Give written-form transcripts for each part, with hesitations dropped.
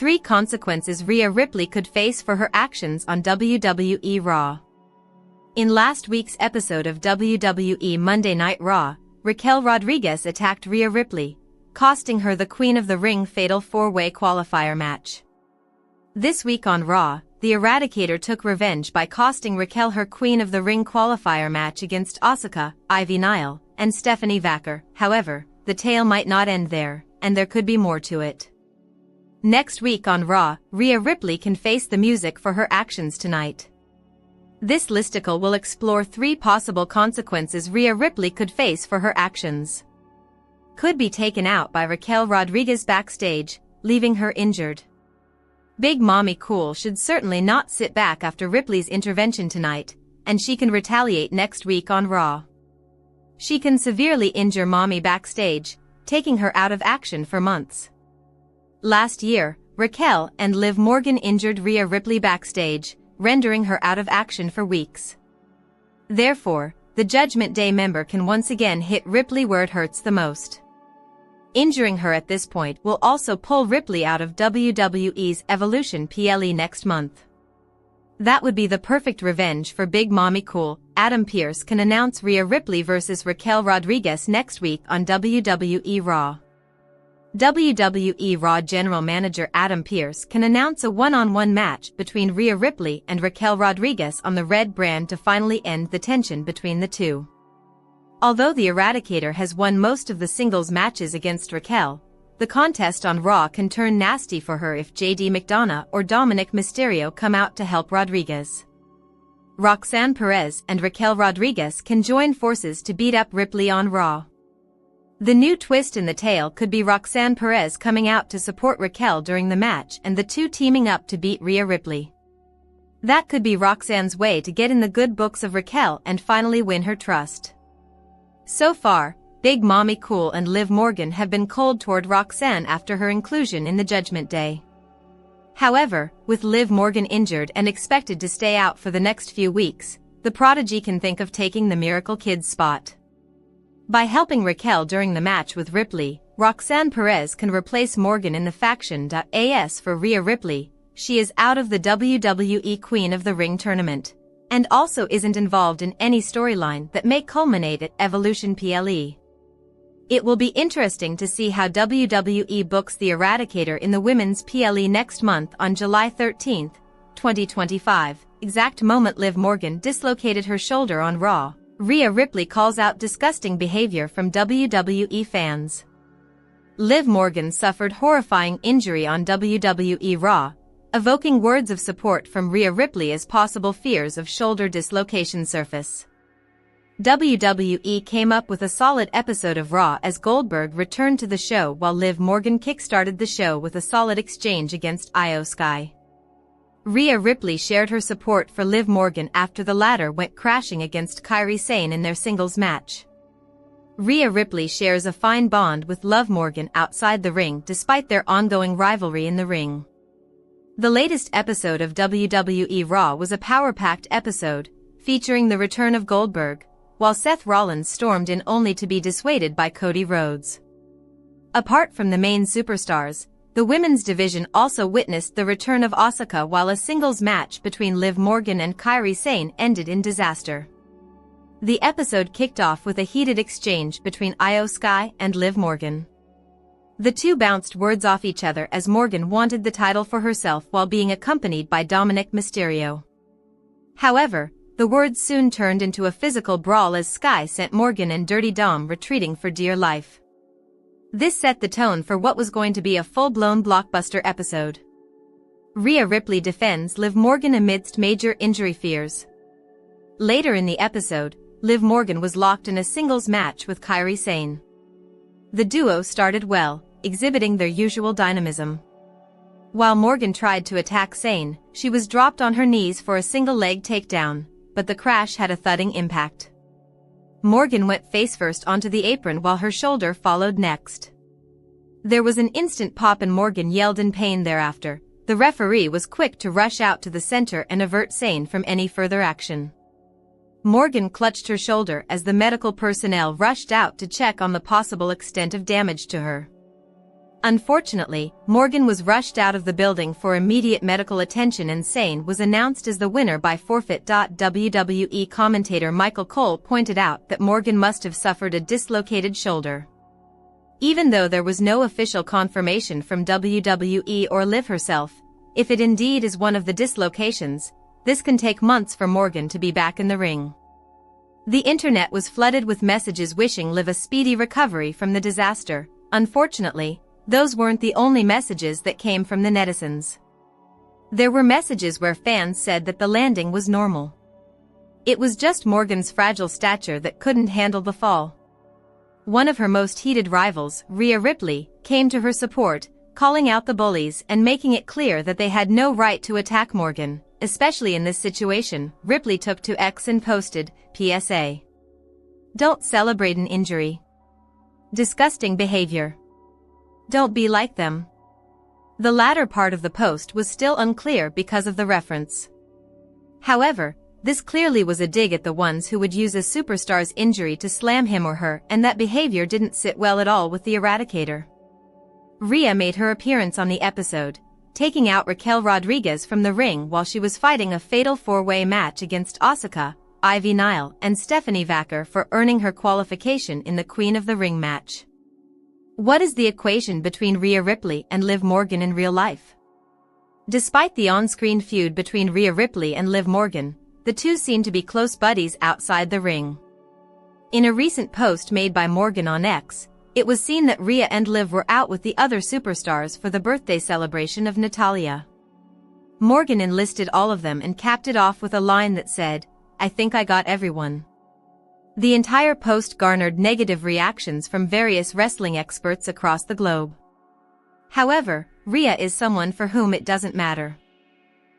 3 consequences Rhea Ripley could face for her actions on WWE Raw. In last week's episode of WWE Monday Night Raw, Raquel Rodriguez attacked Rhea Ripley, costing her the Queen of the Ring Fatal 4-Way qualifier match. This week on Raw, the Eradicator took revenge by costing Raquel her Queen of the Ring qualifier match against Asuka, Ivy Nile, and Stephanie Vaquer. However, the tale might not end there, and there could be more to it. Next week on Raw, Rhea Ripley can face the music for her actions tonight. This listicle will explore 3 possible consequences Rhea Ripley could face for her actions. Could be taken out by Raquel Rodriguez backstage, leaving her injured. Big Mommy Cool should certainly not sit back after Ripley's intervention tonight, and she can retaliate next week on Raw. She can severely injure Mommy backstage, taking her out of action for months. Last year, Raquel and Liv Morgan injured Rhea Ripley backstage, rendering her out of action for weeks. Therefore, the Judgment Day member can once again hit Ripley where it hurts the most. Injuring her at this point will also pull Ripley out of WWE's Evolution PLE next month. That would be the perfect revenge for Big Mommy Cool. Adam Pearce can announce Rhea Ripley vs Raquel Rodriguez next week on WWE Raw. WWE Raw General Manager Adam Pearce can announce a one-on-one match between Rhea Ripley and Raquel Rodriguez on the Red brand to finally end the tension between the two. Although the Eradicator has won most of the singles matches against Raquel, the contest on Raw can turn nasty for her if JD McDonough or Dominik Mysterio come out to help Rodriguez. Roxanne Perez and Raquel Rodriguez can join forces to beat up Ripley on Raw. The new twist in the tale could be Roxanne Perez coming out to support Raquel during the match and the two teaming up to beat Rhea Ripley. That could be Roxanne's way to get in the good books of Raquel and finally win her trust. So far, Big Mommy Cool and Liv Morgan have been cold toward Roxanne after her inclusion in the Judgment Day. However, with Liv Morgan injured and expected to stay out for the next few weeks, the Prodigy can think of taking the Miracle Kid's spot. By helping Raquel during the match with Ripley, Roxanne Perez can replace Morgan in the faction. As for Rhea Ripley, she is out of the WWE Queen of the Ring tournament, and also isn't involved in any storyline that may culminate at Evolution PLE. It will be interesting to see how WWE books the Eradicator in the Women's PLE next month on July 13, 2025, exact moment Liv Morgan dislocated her shoulder on Raw. Rhea Ripley calls out disgusting behavior from WWE fans. Liv Morgan suffered horrifying injury on WWE Raw, evoking words of support from Rhea Ripley as possible fears of shoulder dislocation surface. WWE came up with a solid episode of Raw as Goldberg returned to the show while Liv Morgan kickstarted the show with a solid exchange against Io Sky. Rhea Ripley shared her support for Liv Morgan after the latter went crashing against Kairi Sane in their singles match. Rhea Ripley shares a fine bond with Liv Morgan outside the ring despite their ongoing rivalry in the ring. The latest episode of WWE Raw was a power-packed episode, featuring the return of Goldberg, while Seth Rollins stormed in only to be dissuaded by Cody Rhodes. Apart from the main superstars, the women's division also witnessed the return of Asuka while a singles match between Liv Morgan and Kairi Sane ended in disaster. The episode kicked off with a heated exchange between Io Sky and Liv Morgan. The two bounced words off each other as Morgan wanted the title for herself while being accompanied by Dominik Mysterio. However, the words soon turned into a physical brawl as Sky sent Morgan and Dirty Dom retreating for dear life. This set the tone for what was going to be a full-blown blockbuster episode. Rhea Ripley defends Liv Morgan amidst major injury fears. Later in the episode, Liv Morgan was locked in a singles match with Kairi Sane. The duo started well, exhibiting their usual dynamism. While Morgan tried to attack Sane, she was dropped on her knees for a single-leg takedown, but the crash had a thudding impact. Morgan went face-first onto the apron while her shoulder followed next. There was an instant pop and Morgan yelled in pain thereafter. The referee was quick to rush out to the center and avert Sane from any further action. Morgan clutched her shoulder as the medical personnel rushed out to check on the possible extent of damage to her. Unfortunately, Morgan was rushed out of the building for immediate medical attention and Sane was announced as the winner by forfeit. WWE commentator Michael Cole pointed out that Morgan must have suffered a dislocated shoulder. Even though there was no official confirmation from WWE or Liv herself, if it indeed is one of the dislocations, this can take months for Morgan to be back in the ring. The internet was flooded with messages wishing Liv a speedy recovery from the disaster. Unfortunately, those weren't the only messages that came from the netizens. There were messages where fans said that the landing was normal. It was just Morgan's fragile stature that couldn't handle the fall. One of her most heated rivals, Rhea Ripley, came to her support, calling out the bullies and making it clear that they had no right to attack Morgan, especially in this situation. Ripley took to X and posted, PSA. Don't celebrate an injury. Disgusting behavior. Don't be like them. The latter part of the post was still unclear because of the reference. However, this clearly was a dig at the ones who would use a superstar's injury to slam him or her, and that behavior didn't sit well at all with the Eradicator. Rhea made her appearance on the episode, taking out Raquel Rodriguez from the ring while she was fighting a fatal four-way match against Asuka, Ivy Nile, and Stephanie Vaquer for earning her qualification in the Queen of the Ring match. What is the equation between Rhea Ripley and Liv Morgan in real life? Despite the on-screen feud between Rhea Ripley and Liv Morgan, the two seem to be close buddies outside the ring. In a recent post made by Morgan on X, it was seen that Rhea and Liv were out with the other superstars for the birthday celebration of Natalya. Morgan enlisted all of them and capped it off with a line that said, "I think I got everyone." The entire post garnered negative reactions from various wrestling experts across the globe. However, Rhea is someone for whom it doesn't matter.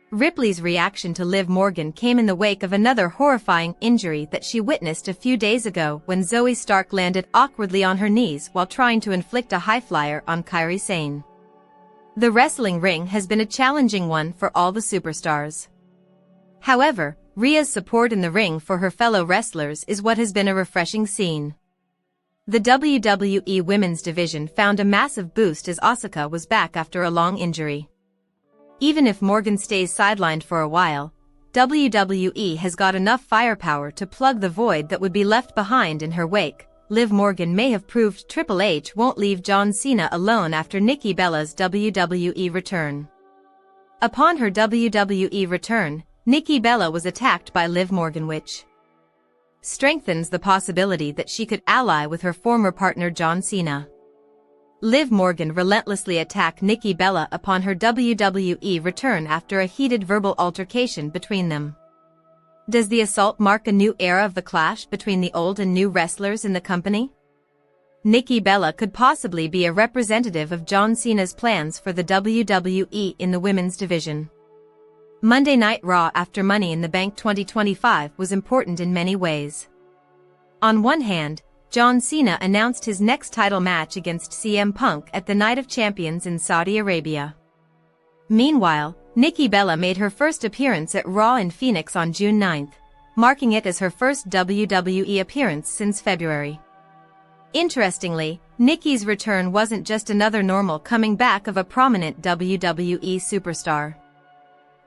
Ripley's reaction to Liv Morgan came in the wake of another horrifying injury that she witnessed a few days ago when Zoe Stark landed awkwardly on her knees while trying to inflict a high-flyer on Kairi Sane. The wrestling ring has been a challenging one for all the superstars. However, Rhea's support in the ring for her fellow wrestlers is what has been a refreshing scene. The WWE Women's division found a massive boost as Asuka was back after a long injury. Even if Morgan stays sidelined for a while, WWE has got enough firepower to plug the void that would be left behind in her wake. Liv Morgan may have proved Triple H won't leave John Cena alone after Nikki Bella's WWE return. Upon her WWE return, Nikki Bella was attacked by Liv Morgan, which strengthens the possibility that she could ally with her former partner John Cena. Liv Morgan relentlessly attacked Nikki Bella upon her WWE return after a heated verbal altercation between them. Does the assault mark a new era of the clash between the old and new wrestlers in the company? Nikki Bella could possibly be a representative of John Cena's plans for the WWE in the women's division. Monday Night Raw after Money in the Bank 2025 was important in many ways. On one hand, John Cena announced his next title match against CM Punk at the Night of Champions in Saudi Arabia. Meanwhile, Nikki Bella made her first appearance at Raw in Phoenix on June 9th, marking it as her first WWE appearance since February. Interestingly, Nikki's return wasn't just another normal coming back of a prominent WWE superstar.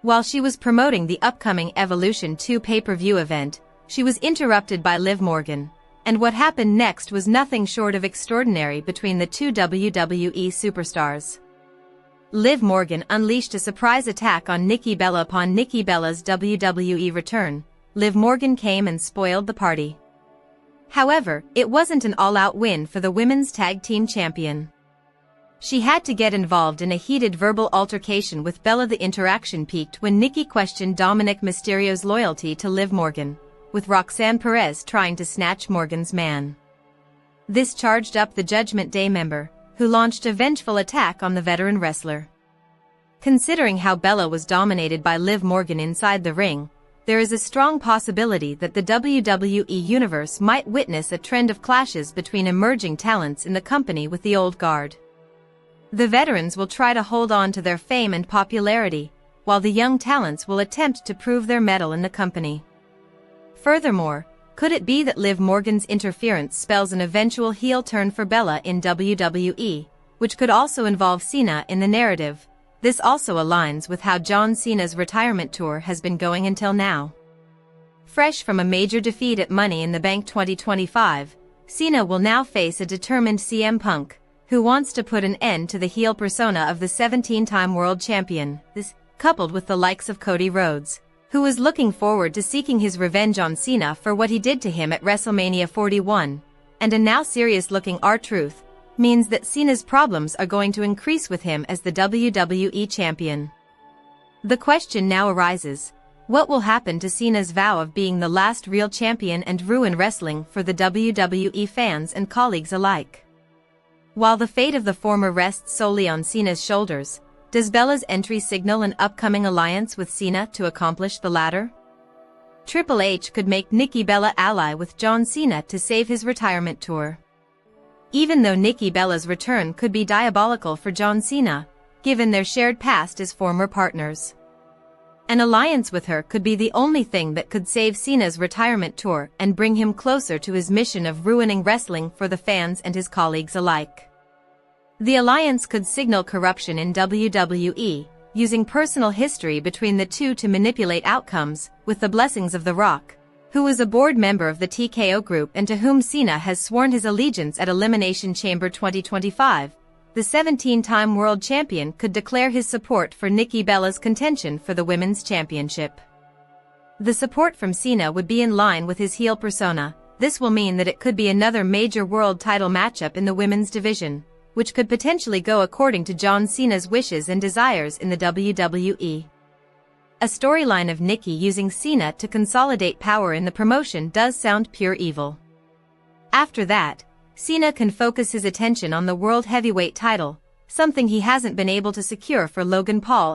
While she was promoting the upcoming Evolution 2 pay-per-view event, she was interrupted by Liv Morgan, and what happened next was nothing short of extraordinary between the two WWE superstars. Liv Morgan unleashed a surprise attack on Nikki Bella upon Nikki Bella's WWE return. Liv Morgan came and spoiled the party. However, it wasn't an all-out win for the women's tag team champion. She had to get involved in a heated verbal altercation with Bella. The interaction peaked when Nikki questioned Dominik Mysterio's loyalty to Liv Morgan, with Roxanne Perez trying to snatch Morgan's man. This charged up the Judgment Day member, who launched a vengeful attack on the veteran wrestler. Considering how Bella was dominated by Liv Morgan inside the ring, there is a strong possibility that the WWE universe might witness a trend of clashes between emerging talents in the company with the old guard. The veterans will try to hold on to their fame and popularity, while the young talents will attempt to prove their mettle in the company. Furthermore, could it be that Liv Morgan's interference spells an eventual heel turn for Bella in WWE, which could also involve Cena in the narrative. This also aligns with how John Cena's retirement tour has been going until now. Fresh from a major defeat at Money in the Bank 2025, Cena will now face a determined CM Punk, who wants to put an end to the heel persona of the 17-time world champion. This, coupled with the likes of Cody Rhodes, who is looking forward to seeking his revenge on Cena for what he did to him at WrestleMania 41, and a now serious-looking R-Truth, means that Cena's problems are going to increase with him as the WWE champion. The question now arises, what will happen to Cena's vow of being the last real champion and ruin wrestling for the WWE fans and colleagues alike? While the fate of the former rests solely on Cena's shoulders, does Bella's entry signal an upcoming alliance with Cena to accomplish the latter? Triple H could make Nikki Bella ally with John Cena to save his retirement tour. Even though Nikki Bella's return could be diabolical for John Cena, given their shared past as former partners. An alliance with her could be the only thing that could save Cena's retirement tour and bring him closer to his mission of ruining wrestling for the fans and his colleagues alike. The alliance could signal corruption in WWE, using personal history between the two to manipulate outcomes, with the blessings of The Rock, who is a board member of the TKO Group and to whom Cena has sworn his allegiance at Elimination Chamber 2025. The 17-time world champion could declare his support for Nikki Bella's contention for the Women's Championship. The support from Cena would be in line with his heel persona. This will mean that it could be another major world title matchup in the women's division, which could potentially go according to John Cena's wishes and desires in the WWE. A storyline of Nikki using Cena to consolidate power in the promotion does sound pure evil. After that, Cena can focus his attention on the World Heavyweight title, something he hasn't been able to secure for Logan Paul